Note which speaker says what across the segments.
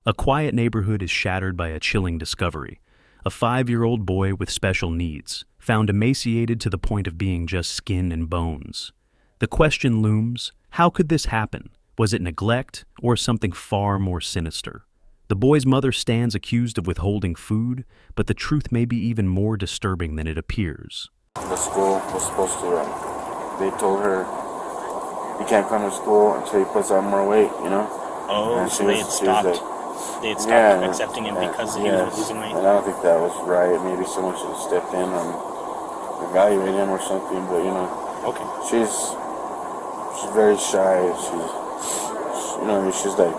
Speaker 1: A quiet neighborhood is shattered by a chilling discovery. A 5-year-old boy with special needs, found emaciated to the point of being just skin and bones. The question looms, how could this happen? Was it neglect or something far more sinister? The boy's mother stands accused of withholding food, but the truth may be even more disturbing than it appears.
Speaker 2: The school was supposed to, they told her, you can't come to school until you put on more weight, you know?
Speaker 3: Oh, so they had stopped. They had stopped accepting him because he was losing weight?
Speaker 2: And I don't think that was right. Maybe someone should have stepped in and evaluated him or something, but, you know.
Speaker 3: Okay.
Speaker 2: She's very shy. She's like...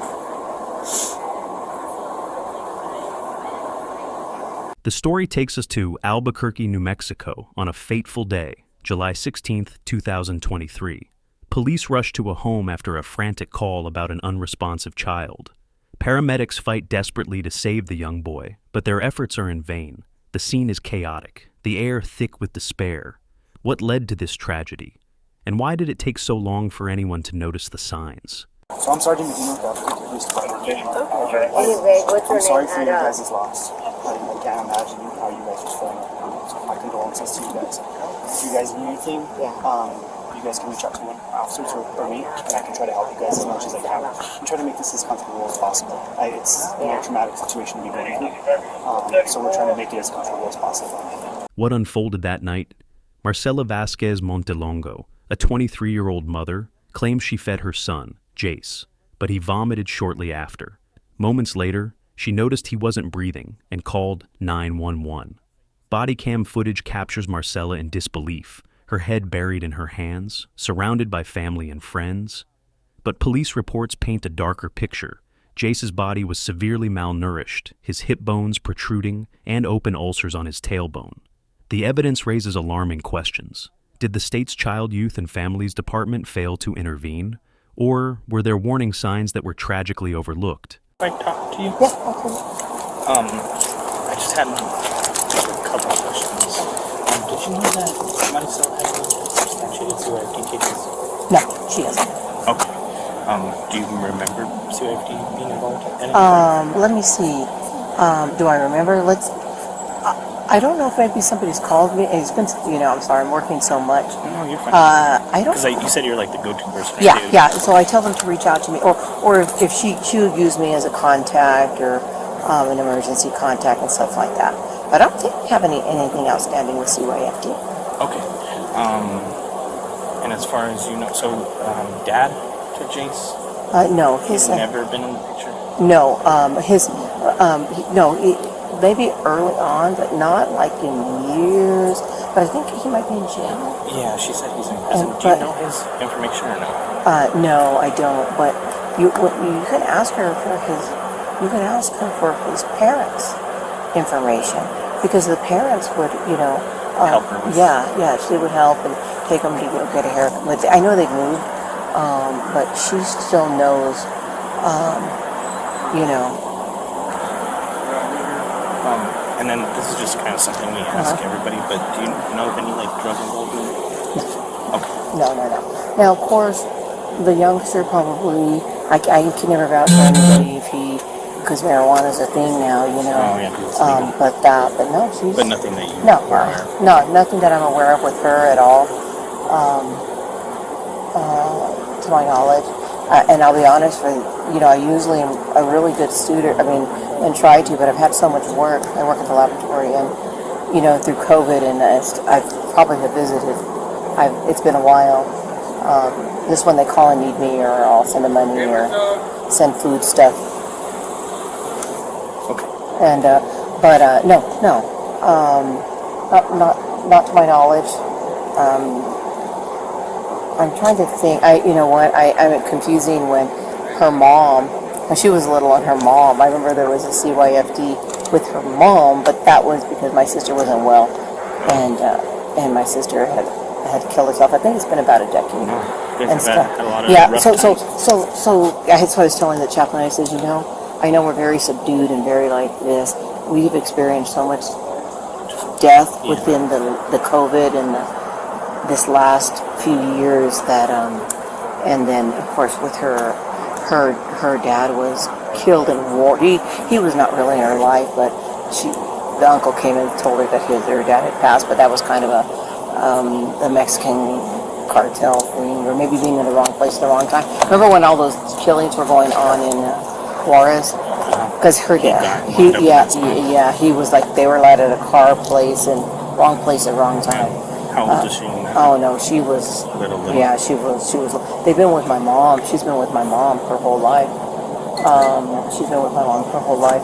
Speaker 1: The story takes us to Albuquerque, New Mexico, on a fateful day, July 16, 2023. Police rush to a home after a frantic call about an unresponsive child. Paramedics fight desperately to save the young boy, but their efforts are in vain. The scene is chaotic, the air thick with despair. What led to this tragedy? And why did it take so long for anyone to notice the signs?
Speaker 4: So I'm Sergeant McGee with the Albuquerque Police Department.
Speaker 5: Okay. Anyway, what's your
Speaker 4: I'm sorry
Speaker 5: name?
Speaker 4: for your guys' loss. I can't imagine how you guys are feeling. So my condolences to you guys. If you guys need anything, you guys can reach out to one of the officers or me, and I can try to help you guys as much as I can. And try to make this as comfortable as possible. It's a traumatic situation to be going through, so we're trying to make it as comfortable as possible.
Speaker 1: What unfolded that night? Marcella Montelongo, a 23-year-old mother, claims she fed her son, Jace, but he vomited shortly after. Moments later, she noticed he wasn't breathing and called 911. Body cam footage captures Marcella in disbelief, her head buried in her hands, surrounded by family and friends. But police reports paint a darker picture. Jace's body was severely malnourished, his hip bones protruding, and open ulcers on his tailbone. The evidence raises alarming questions. Did the state's Child, Youth, and Families Department fail to intervene? Or were there warning signs that were tragically overlooked?
Speaker 3: Can I talk to you?
Speaker 5: Yeah, okay.
Speaker 3: I just had a couple of questions. Did you know that Marcella had any substantiated CYFD cases?
Speaker 5: No, she doesn't.
Speaker 3: Okay. Do you remember CYFD being involved in anything?
Speaker 5: Let me see. Do I remember? I don't know if maybe somebody's called me. It's been, I'm sorry, I'm working so much.
Speaker 3: No, you're fine.
Speaker 5: I don't.
Speaker 3: Because you said you're like the go-to person.
Speaker 5: Yeah. So I tell them to reach out to me, or if she would use me as a contact or an emergency contact and stuff like that. But I don't think we have anything outstanding with CYFD.
Speaker 3: Okay. And as far as you know, so Dad to Jace?
Speaker 5: No,
Speaker 3: He's never been in the picture.
Speaker 5: No, maybe early on, but not like in years. But I think he might be in jail.
Speaker 3: Yeah, she said he's in prison. Do you know his information or no?
Speaker 5: No, I don't. But you can ask her for his parents' information, because the parents would,
Speaker 3: help her with.
Speaker 5: Yeah, she would help and take them to get a haircut. But I know they've moved, but she still knows,
Speaker 3: And then this is just kind of something we ask everybody, but do you know of any drug involvement?
Speaker 5: No.
Speaker 3: Okay.
Speaker 5: No. Now, of course, the youngster probably, I can never vouch for anybody because marijuana's a thing now,
Speaker 3: Oh, yeah, because it's legal.
Speaker 5: But no, she's...
Speaker 3: But nothing that you
Speaker 5: No,
Speaker 3: were aware of?
Speaker 5: no, nothing that I'm aware of with her at all, to my knowledge. And I'll be honest, I usually am a really good student, and try to, but I've had so much work. I work at the laboratory, and, through COVID, and I've probably have visited. It's been a while. Just when they call and need me, or I'll send them money, or send food stuff.
Speaker 3: Okay.
Speaker 5: And, no. Not to my knowledge. I'm trying to think. I'm confusing when her mom, when she was little, and her mom. I remember there was a CYFD with her mom, but that was because my sister wasn't well, and my sister had killed herself. I think it's been about a decade.
Speaker 3: And stuff. Had a lot of rough
Speaker 5: times. So that's what I was telling the chaplain. I said, I know we're very subdued and very like this. We've experienced so much death within the COVID and this last few years that, and then of course with her dad was killed in war. He was not really in her life, but the uncle came and told her that her dad had passed, but that was kind of a Mexican cartel thing, or maybe being in the wrong place at the wrong time. Remember when all those killings were going on in Juarez? Because her dad, he was like, they were allowed at a car place and wrong place at wrong time.
Speaker 3: How old is she now?
Speaker 5: Oh no, she was
Speaker 3: Little.
Speaker 5: Yeah, she was. They've been with my mom. She's been with my mom her whole life. She's been with my mom her whole life.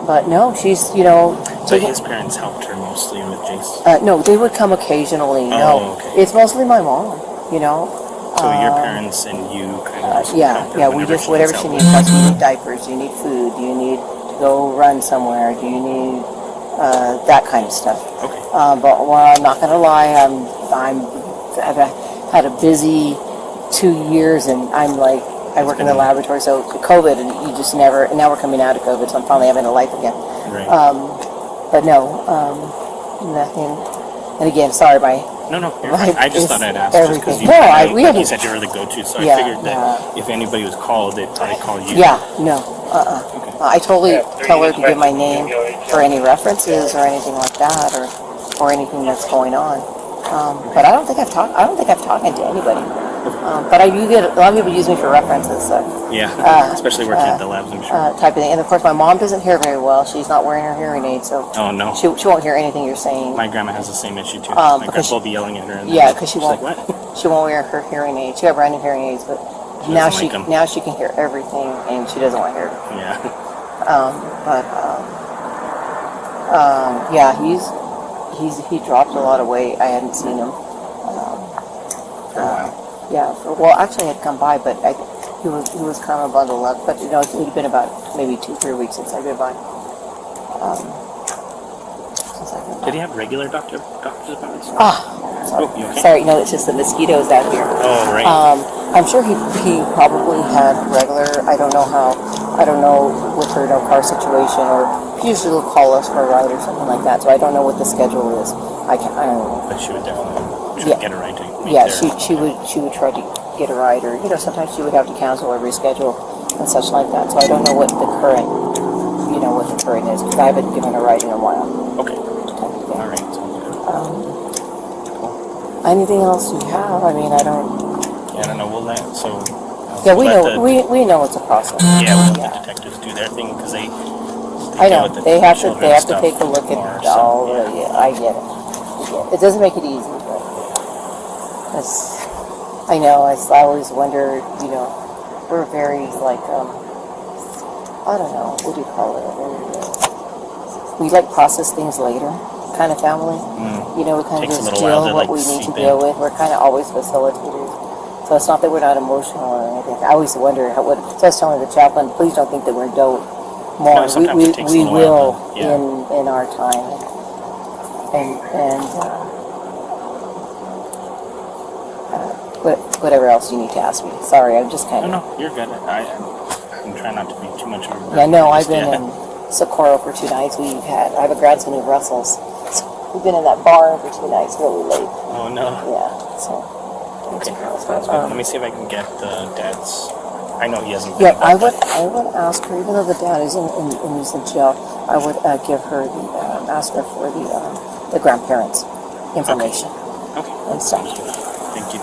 Speaker 5: But no, she's
Speaker 3: So his parents helped her mostly with Jace?
Speaker 5: No, they would come occasionally.
Speaker 3: Okay.
Speaker 5: It's mostly my mom.
Speaker 3: So your parents and you kind of just help her
Speaker 5: yeah. We just whatever she needs. Like, do you need diapers? Do you need food? Do you need to go run somewhere? Do you need that kind of stuff?
Speaker 3: Okay.
Speaker 5: But I'm not gonna lie, I've had a busy 2 years, and I work in the laboratory, so COVID, and you just never. And now we're coming out of COVID, so I'm finally having a life again.
Speaker 3: Right.
Speaker 5: But no, nothing. And again, sorry,
Speaker 3: No, you're right. I just thought I'd ask just because you,
Speaker 5: you
Speaker 3: said you were the go-to, so
Speaker 5: Yeah,
Speaker 3: I figured that if anybody was called, they'd probably call you.
Speaker 5: Yeah, no, I totally tell her to give my name for any references or anything like that, or anything that's going on. But I don't think I've talked to anybody. But I do get a lot of people use me for references. So.
Speaker 3: Yeah, especially working at the labs, I'm sure.
Speaker 5: Type of thing. And of course, my mom doesn't hear very well. She's not wearing her hearing aid, so.
Speaker 3: Oh no.
Speaker 5: She won't hear anything you're saying.
Speaker 3: My grandma has the same issue too. My grandpa will be yelling at her. And
Speaker 5: because she
Speaker 3: she's
Speaker 5: won't.
Speaker 3: Like, what?
Speaker 5: She won't wear her hearing aid. She got brand new hearing aids, but now she can hear everything, and she doesn't want to hear it.
Speaker 3: Yeah.
Speaker 5: Yeah, he dropped a lot of weight. I hadn't seen him.
Speaker 3: For a while.
Speaker 5: Yeah, actually, I had come by, but he was kind of bundled up. But it'd been about maybe 2-3 weeks since I'd been by.
Speaker 3: Did he have regular doctor's appointments?
Speaker 5: Sorry.
Speaker 3: Oh, you okay?
Speaker 5: Sorry, no, it's just the mosquitoes out here.
Speaker 3: Oh, right.
Speaker 5: I'm sure he probably had regular. I don't know with her car situation, or he usually will call us for a ride or something like that. So I don't know what the schedule is. I don't know.
Speaker 3: But she would definitely try to get a ride to meet
Speaker 5: Yeah,
Speaker 3: there.
Speaker 5: she would try to get a ride, or sometimes she would have to cancel or reschedule and such like that. So I don't know what the current is, because I haven't given a ride in a while.
Speaker 3: Okay. All right. Sounds good.
Speaker 5: Anything else you have? I mean, I don't.
Speaker 3: Yeah, I don't know. We'll let
Speaker 5: we know it's a process.
Speaker 3: Yeah, we'll let the detectives do their thing because they
Speaker 5: I know
Speaker 3: with the
Speaker 5: they have to
Speaker 3: children stuff
Speaker 5: take a look at
Speaker 3: more,
Speaker 5: all.
Speaker 3: so,
Speaker 5: Yeah, I get it. It doesn't make it easy, but I know. I always wonder. We're very like I don't know. What do you call it? We like process things later, kind of family. We kind
Speaker 3: Takes
Speaker 5: of
Speaker 3: a
Speaker 5: just
Speaker 3: little while
Speaker 5: deal
Speaker 3: to,
Speaker 5: what
Speaker 3: like,
Speaker 5: we need to
Speaker 3: seep
Speaker 5: deal
Speaker 3: in.
Speaker 5: with. We're kind of always facilitators. So it's not that we're not emotional or anything. I always wonder so I was telling the chaplain, please don't think that we're dope. More.
Speaker 3: No, sometimes it takes a
Speaker 5: we
Speaker 3: little
Speaker 5: will
Speaker 3: while, yeah.
Speaker 5: in our time. And whatever else you need to ask me. Sorry, I'm just kind of.
Speaker 3: No, you're good. I'm trying not to be too much of a.
Speaker 5: Yeah, no, I've been in Socorro for 2 nights. I have a grandson who wrestles. So we've been in that barn for 2 nights, really late.
Speaker 3: Oh no.
Speaker 5: Yeah, so.
Speaker 3: Okay, sounds good. Let me see if I can get the dad's. I know he hasn't.
Speaker 5: Yeah, I would ask her, even though the dad is he's in jail, I would give her ask her for the grandparents' information
Speaker 3: Okay.
Speaker 5: and stuff.
Speaker 3: Thank you.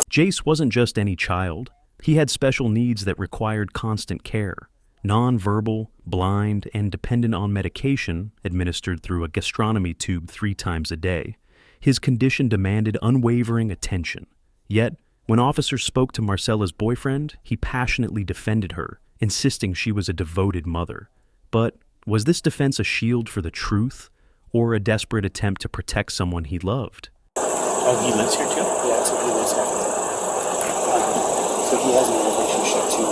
Speaker 1: Jace wasn't just any child. He had special needs that required constant care. Non-verbal, blind, and dependent on medication administered through a gastronomy tube 3 times a day. His condition demanded unwavering attention. Yet, when officers spoke to Marcella's boyfriend, he passionately defended her, insisting she was a devoted mother. But was this defense a shield for the truth, or a desperate attempt to protect someone he loved?
Speaker 3: Oh, he lives here too?
Speaker 4: Yeah, so he lives here. So he has a relationship to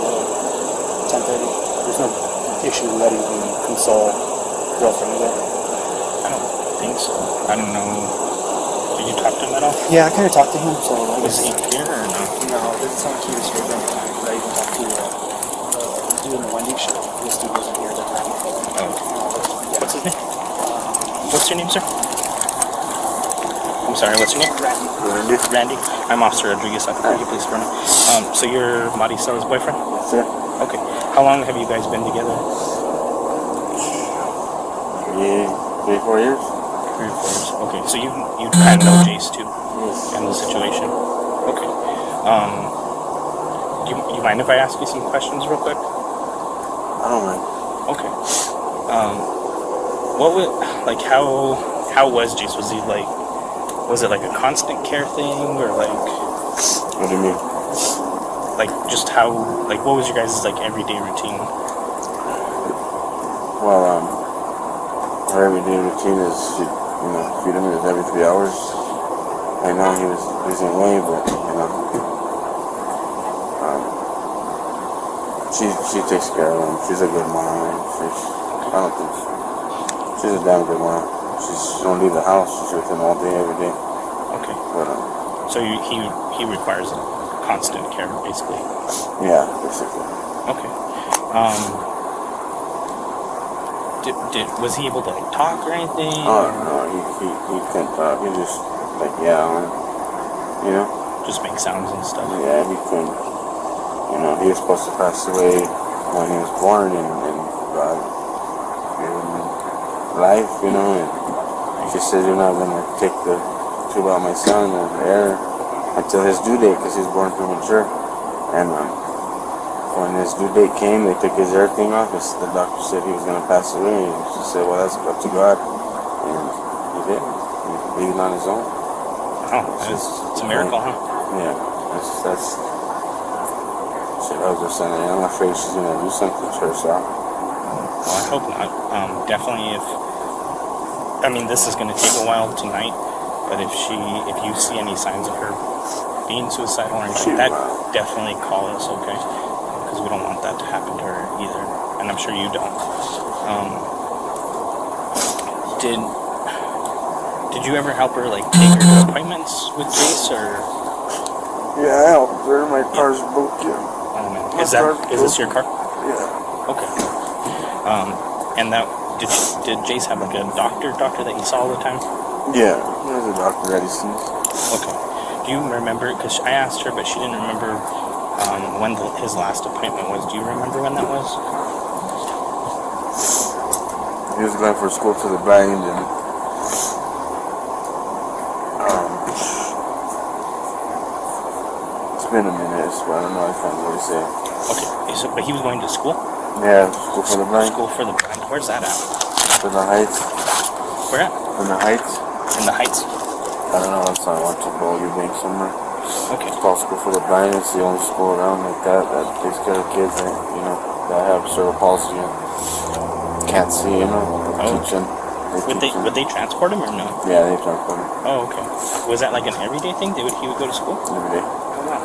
Speaker 4: 1030. There's no issue letting him console girlfriend with it.
Speaker 3: I don't think so. I don't know. Did you talk to him at all?
Speaker 4: Yeah, I kind of talked to him, so I
Speaker 3: Was
Speaker 4: guess...
Speaker 3: he here or no?
Speaker 4: No, it doesn't sound like he was here during the time, because I even talked to doing the Wendy show. This dude wasn't here at the time.
Speaker 3: Oh.
Speaker 4: Yeah.
Speaker 3: What's his name? What's your name, sir? I'm sorry, what's your name?
Speaker 2: Randy.
Speaker 3: Randy. I'm Officer Rodriguez. I can you please run it. So you're Maricella's boyfriend?
Speaker 2: That's it.
Speaker 3: Okay. How long have you guys been together?
Speaker 2: Yeah, 3-4 years.
Speaker 3: 3 or 4 years. Okay. So you kind of know Jace too,
Speaker 2: Yes.
Speaker 3: and the situation. Okay. Do you mind if I ask you some questions real quick?
Speaker 2: I don't mind.
Speaker 3: Okay. What would like how was Jace? Was it like a constant care thing, or like
Speaker 2: What do you mean?
Speaker 3: like just how like what was your guys' like everyday routine?
Speaker 2: Well, our everyday routine is, feed him every 3 hours. I know he was losing weight, but, she takes care of him. She's a good mom. She's a damn good mom. She don't leave the house. She's with him all day, every day.
Speaker 3: Okay.
Speaker 2: But,
Speaker 3: So he requires constant care, basically.
Speaker 2: yeah, basically.
Speaker 3: Okay. Was he able to like talk or anything?
Speaker 2: Oh, no, he couldn't talk. He just,
Speaker 3: Just make sounds and stuff.
Speaker 2: Yeah, he couldn't. He was supposed to pass away when he was born, and God gave him life, and she said, you're not going to take the tube out of my son or the air until his due date, because he was born premature. And when his due date came, they took his air thing off. The doctor said he was going to pass away, and she said, well, that's up to God. And he did. He breathed on his own.
Speaker 3: Oh, it's a miracle, huh?
Speaker 2: Yeah, that's she loves her son, and I'm afraid she's gonna do something to herself.
Speaker 3: Well, I hope not. Definitely this is gonna take a while tonight, but if you see any signs of her being suicidal or anything like that, definitely call us, okay? Because we don't want that to happen to her either, and I'm sure you don't. Did you ever help her like take her to appointments with Jace, or?
Speaker 2: Yeah, I helped her. My car's broken.
Speaker 3: Oh man, is this your car?
Speaker 2: Yeah.
Speaker 3: Okay. And that did Jace have like a doctor that he saw all the time?
Speaker 2: Yeah, there's a doctor that he sees.
Speaker 3: Okay. Do you remember? Because I asked her, but she didn't remember when his last appointment was. Do you remember when that was?
Speaker 2: He was going for school to the blind, and it's been a minute, so I don't know. I can't really say.
Speaker 3: Okay. But he was going to school.
Speaker 2: Yeah, school for the blind.
Speaker 3: School for the blind. Where's that at?
Speaker 2: In the Heights.
Speaker 3: Where at?
Speaker 2: In the Heights.
Speaker 3: In the Heights.
Speaker 2: I don't know. It's on Boulder Bank somewhere.
Speaker 3: Okay.
Speaker 2: It's called School for the Blind. It's the only school around like that takes care of kids that have cerebral palsy and can't see. Teach them.
Speaker 3: Would they transport him or no?
Speaker 2: Yeah, they transport him
Speaker 3: Oh, okay. Was that like an everyday thing? He would go to school?
Speaker 2: every day.
Speaker 3: Oh wow.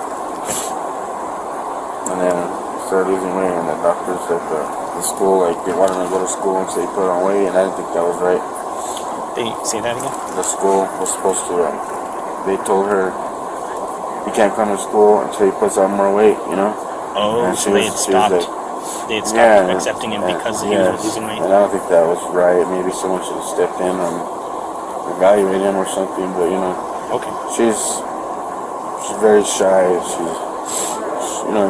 Speaker 2: And then he started losing weight, and the doctor said the school, they wanted him to go to school, and so he put on weight, and I didn't think that was right.
Speaker 3: They say that again?
Speaker 2: The school was supposed to, they told her, he can't come to school until he puts on more weight,
Speaker 3: Oh,
Speaker 2: And
Speaker 3: so they had stopped. They had stopped accepting him because he was losing weight.
Speaker 2: And I don't think that was right. Maybe someone should have stepped in and evaluated him or something, but
Speaker 3: Okay.
Speaker 2: she's very shy.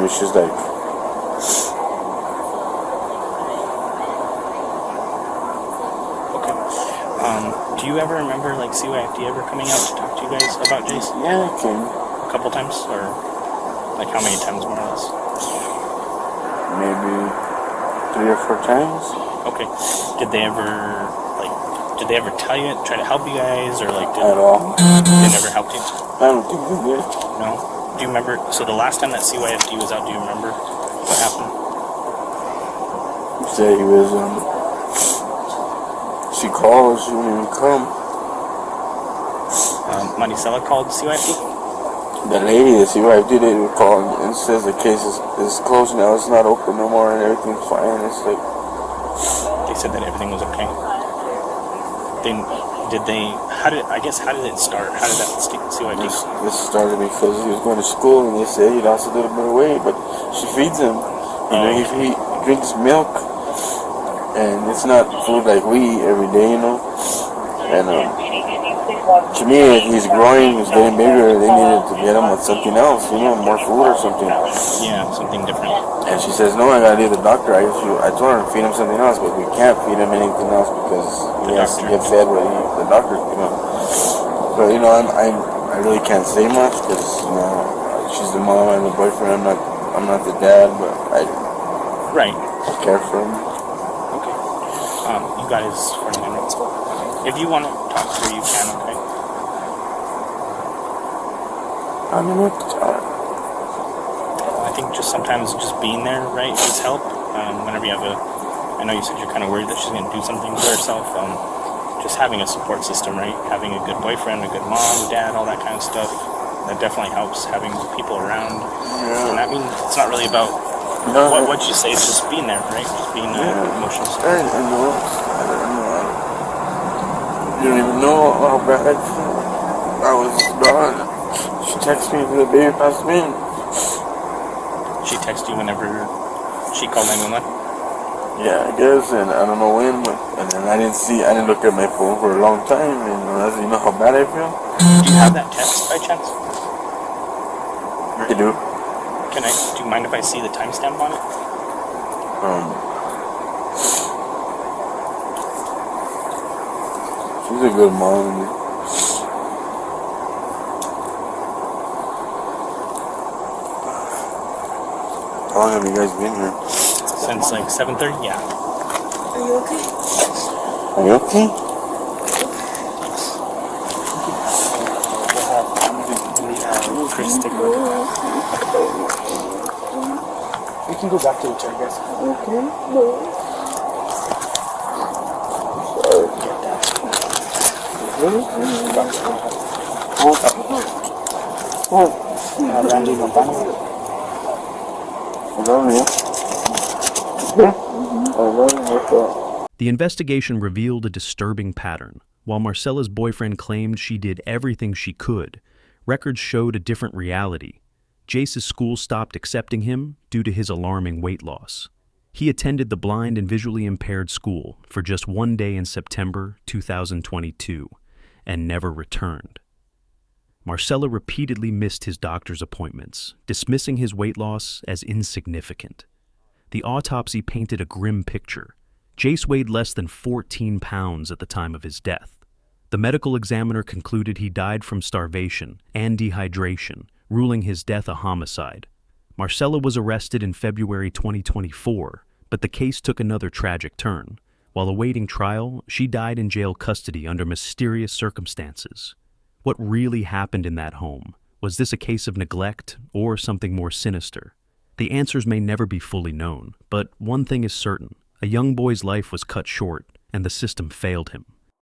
Speaker 2: She's like,
Speaker 3: Okay. Do you ever remember CYFD ever coming out to talk to you guys about Jace?
Speaker 2: yeah, I came.
Speaker 3: A couple times, or how many times more or less?
Speaker 2: Maybe 3 or 4 times.
Speaker 3: Okay. Did they ever tell you, try to help you guys, or
Speaker 2: At all.
Speaker 3: they never helped you?
Speaker 2: I don't think they did.
Speaker 3: No. Do you remember? So the last time that CYFD was out, do you remember what happened?
Speaker 2: He said he was, she called, she wouldn't even come.
Speaker 3: Marcella called CYFD?
Speaker 2: The lady, the CYFD, they would call and says the case is closed now, it's not open no more, and everything's fine. It's like,
Speaker 3: They said that everything was okay. How did it start? How did that CYFD?
Speaker 2: this started because he was going to school, and they said he lost a little bit of weight, but she feeds him. He drinks milk, and it's not food like we eat every day, And to me, he's growing, he's getting bigger. They needed to get him with something else, more food or something.
Speaker 3: Yeah, something different.
Speaker 2: And she says, no, I gotta leave the doctor. I told her to feed him something else, but we can't feed him anything else because he has to get fed what the doctor, But I really can't say much because she's the mom and the boyfriend. I'm not the dad, but I care for him.
Speaker 3: Okay. You got his 49 minutes. If you want to talk to her, you can. Okay.
Speaker 2: I don't know what to tell her.
Speaker 3: I think just sometimes just being there, right, is help. Whenever you have I know you said you're kind of worried that she's going to do something to herself. Just having a support system, right? Having a good boyfriend, a good mom, dad, all that kind of stuff. That definitely helps. Having people around.
Speaker 2: Yeah.
Speaker 3: And I mean, it's not really about what you say. It's just being there, right? Just being emotional support.
Speaker 2: I know. You don't even know how bad I feel. I was gone. She texted me when the baby passed me.
Speaker 3: She texted you whenever she called 911?
Speaker 2: Yeah, I guess, and I don't know when, and then I didn't look at my phone for a long time, and you know how bad I feel?
Speaker 3: Do you have that text by chance?
Speaker 2: I do.
Speaker 3: Do you mind if I see the timestamp on it?
Speaker 2: She's a good mom. How long have you guys been here?
Speaker 3: Since like 7:30? Yeah.
Speaker 5: Are you okay?
Speaker 2: Are you okay?
Speaker 4: Chris, take a look at that. We can go back to the chair, guys. Randy Montano.
Speaker 2: I love you. I love you.
Speaker 1: The investigation revealed a disturbing pattern. While Marcella's boyfriend claimed she did everything she could, records showed a different reality. Jace's school stopped accepting him due to his alarming weight loss. He attended the blind and visually impaired school for just one day in September 2022 and never returned. Marcella repeatedly missed his doctor's appointments, dismissing his weight loss as insignificant. The autopsy painted a grim picture. Jace weighed less than 14 pounds at the time of his death. The medical examiner concluded he died from starvation and dehydration, ruling his death a homicide. Marcella was arrested in February 2024, but the case took another tragic turn. While awaiting trial, she died in jail custody under mysterious circumstances. What really happened in that home? Was this a case of neglect or something more sinister? The answers may never be fully known, but one thing is certain. A young boy's life was cut short, and the system failed him.